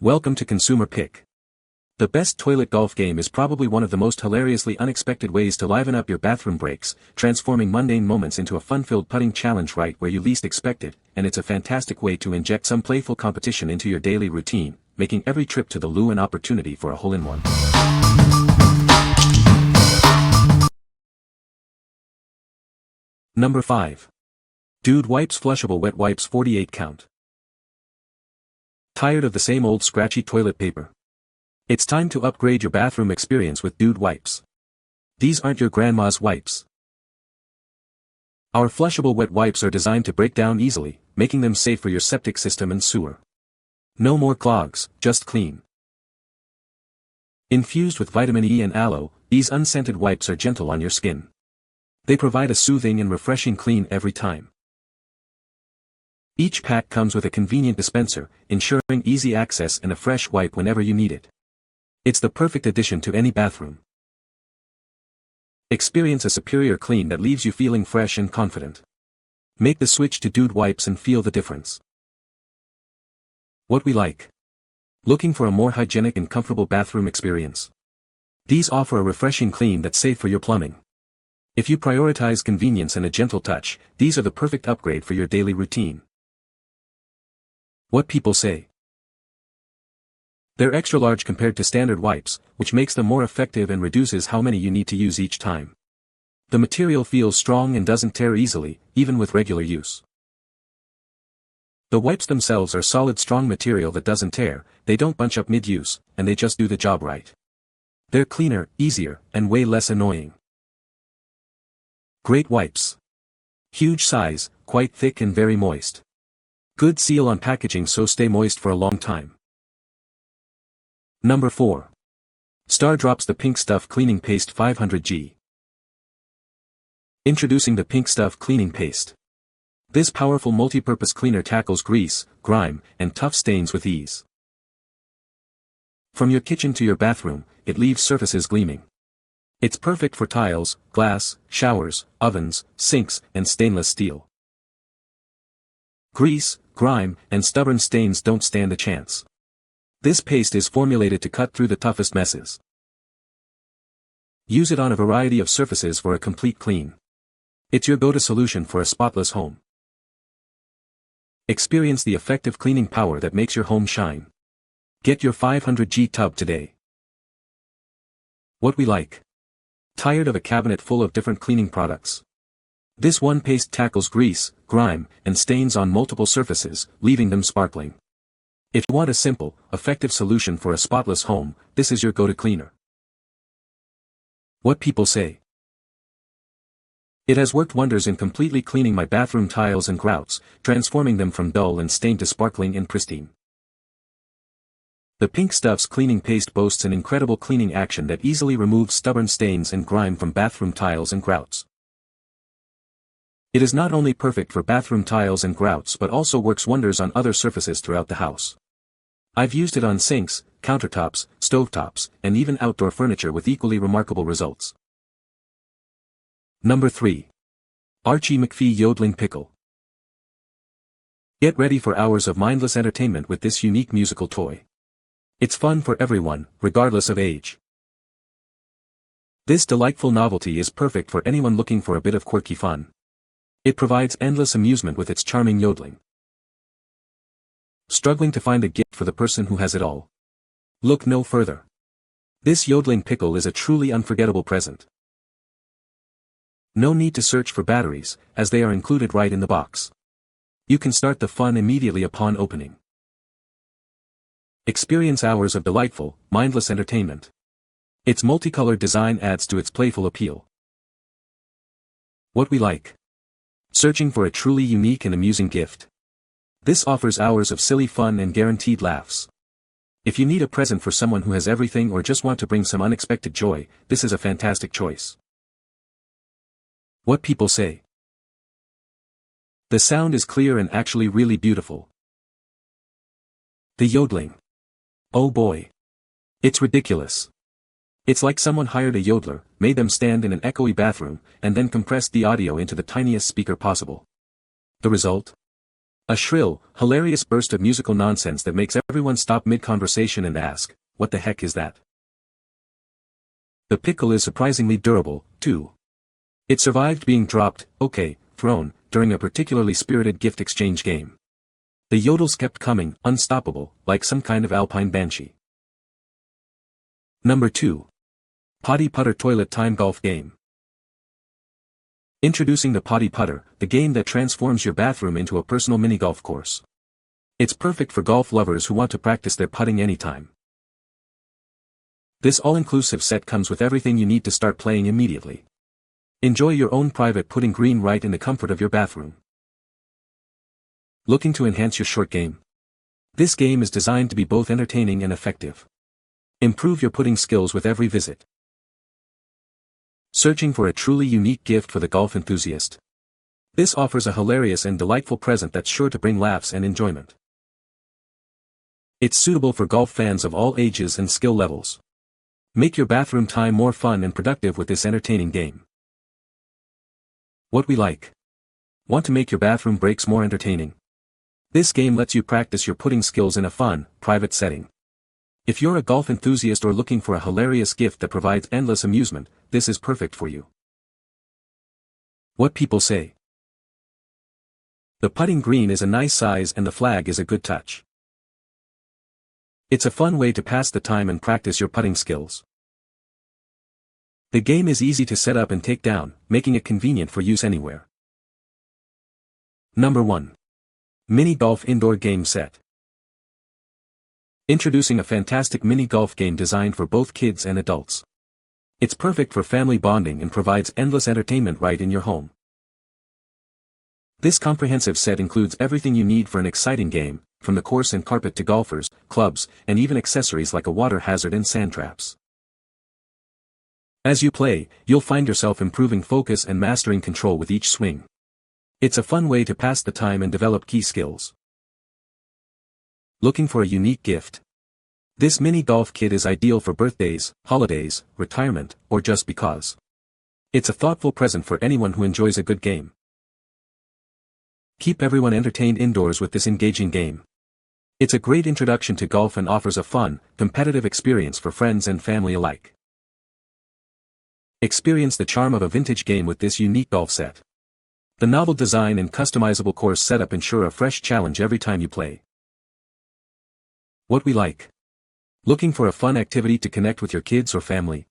Welcome to Consumer Pick. The best toilet golf game is probably one of the most hilariously unexpected ways to liven up your bathroom breaks, transforming mundane moments into a fun-filled putting challenge right where you least expect it, and it's a fantastic way to inject some playful competition into your daily routine, making every trip to the loo an opportunity for a hole-in-one. Number 5. Dude Wipes Flushable Wet Wipes 48 Count. Tired of the same old scratchy toilet paper? It's time to upgrade your bathroom experience with Dude Wipes. These aren't your grandma's wipes. Our flushable wet wipes are designed to break down easily, making them safe for your septic system and sewer. No more clogs, just clean. Infused with vitamin E and aloe, these unscented wipes are gentle on your skin. They provide a soothing and refreshing clean every time. Each pack comes with a convenient dispenser, ensuring easy access and a fresh wipe whenever you need it. It's the perfect addition to any bathroom. Experience a superior clean that leaves you feeling fresh and confident. Make the switch to Dude Wipes and feel the difference. What we like. Looking for a more hygienic and comfortable bathroom experience? These offer a refreshing clean that's safe for your plumbing. If you prioritize convenience and a gentle touch, these are the perfect upgrade for your daily routine. What people say. They're extra large compared to standard wipes, which makes them more effective and reduces how many you need to use each time. The material feels strong and doesn't tear easily, even with regular use. The wipes themselves are solid strong material that doesn't tear, they don't bunch up mid-use, and they just do the job right. They're cleaner, easier, and way less annoying. Great wipes. Huge size, quite thick and very moist. Good seal on packaging so stay moist for a long time. Number 4. Stardrops The Pink Stuff Cleaning Paste 500G. Introducing the Pink Stuff Cleaning Paste. This powerful multi-purpose cleaner tackles grease, grime, and tough stains with ease. From your kitchen to your bathroom, it leaves surfaces gleaming. It's perfect for tiles, glass, showers, ovens, sinks, and stainless steel. Grease, grime, and stubborn stains don't stand a chance. This paste is formulated to cut through the toughest messes. Use it on a variety of surfaces for a complete clean. It's your go-to solution for a spotless home. Experience the effective cleaning power that makes your home shine. Get your 500G tub today. What we like. Tired of a cabinet full of different cleaning products? This one paste tackles grease, grime, and stains on multiple surfaces, leaving them sparkling. If you want a simple, effective solution for a spotless home, this is your go-to cleaner. What people say. It has worked wonders in completely cleaning my bathroom tiles and grouts, transforming them from dull and stained to sparkling and pristine. The Pink Stuff's cleaning paste boasts an incredible cleaning action that easily removes stubborn stains and grime from bathroom tiles and grouts. It is not only perfect for bathroom tiles and grouts but also works wonders on other surfaces throughout the house. I've used it on sinks, countertops, stovetops, and even outdoor furniture with equally remarkable results. Number 3. Archie McPhee Yodeling Pickle. Get ready for hours of mindless entertainment with this unique musical toy. It's fun for everyone, regardless of age. This delightful novelty is perfect for anyone looking for a bit of quirky fun. It provides endless amusement with its charming yodeling. Struggling to find a gift for the person who has it all? Look no further. This yodeling pickle is a truly unforgettable present. No need to search for batteries, as they are included right in the box. You can start the fun immediately upon opening. Experience hours of delightful, mindless entertainment. Its multicolored design adds to its playful appeal. What we like. Searching for a truly unique and amusing gift? This offers hours of silly fun and guaranteed laughs. If you need a present for someone who has everything or just want to bring some unexpected joy, this is a fantastic choice. What people say. The sound is clear and actually really beautiful. The yodeling. Oh boy. It's ridiculous. It's like someone hired a yodeler, made them stand in an echoey bathroom, and then compressed the audio into the tiniest speaker possible. The result? A shrill, hilarious burst of musical nonsense that makes everyone stop mid-conversation and ask, "What the heck is that?" The pickle is surprisingly durable, too. It survived being dropped, thrown, during a particularly spirited gift exchange game. The yodels kept coming, unstoppable, like some kind of alpine banshee. Number 2. Potty Putter Toilet Time Golf Game. Introducing the Potty Putter, the game that transforms your bathroom into a personal mini-golf course. It's perfect for golf lovers who want to practice their putting anytime. This all-inclusive set comes with everything you need to start playing immediately. Enjoy your own private putting green right in the comfort of your bathroom. Looking to enhance your short game? This game is designed to be both entertaining and effective. Improve your putting skills with every visit. Searching for a truly unique gift for the golf enthusiast? This offers a hilarious and delightful present that's sure to bring laughs and enjoyment. It's suitable for golf fans of all ages and skill levels. Make your bathroom time more fun and productive with this entertaining game. What we like. Want to make your bathroom breaks more entertaining? This game lets you practice your putting skills in a fun, private setting. If you're a golf enthusiast or looking for a hilarious gift that provides endless amusement, this is perfect for you. What people say. The putting green is a nice size and the flag is a good touch. It's a fun way to pass the time and practice your putting skills. The game is easy to set up and take down, making it convenient for use anywhere. Number 1. Mini Golf Indoor Game Set. Introducing a fantastic mini golf game designed for both kids and adults. It's perfect for family bonding and provides endless entertainment right in your home. This comprehensive set includes everything you need for an exciting game, from the course and carpet to golfers, clubs, and even accessories like a water hazard and sand traps. As you play, you'll find yourself improving focus and mastering control with each swing. It's a fun way to pass the time and develop key skills. Looking for a unique gift? This mini golf kit is ideal for birthdays, holidays, retirement, or just because. It's a thoughtful present for anyone who enjoys a good game. Keep everyone entertained indoors with this engaging game. It's a great introduction to golf and offers a fun, competitive experience for friends and family alike. Experience the charm of a vintage game with this unique golf set. The novel design and customizable course setup ensure a fresh challenge every time you play. What we like. Looking for a fun activity to connect with your kids or family?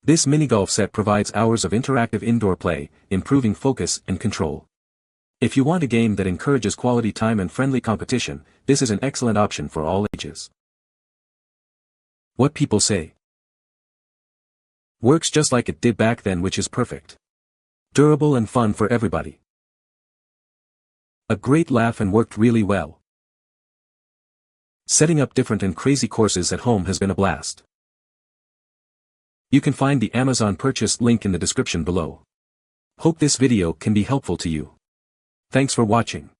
This mini golf set provides hours of interactive indoor play, improving focus and control. If you want a game that encourages quality time and friendly competition, this is an excellent option for all ages. What people say. Works just like it did back then, which is perfect. Durable and fun for everybody. A great laugh and worked really well. Setting up different and crazy courses at home has been a blast. You can find the Amazon purchase link in the description below. Hope this video can be helpful to you. Thanks for watching.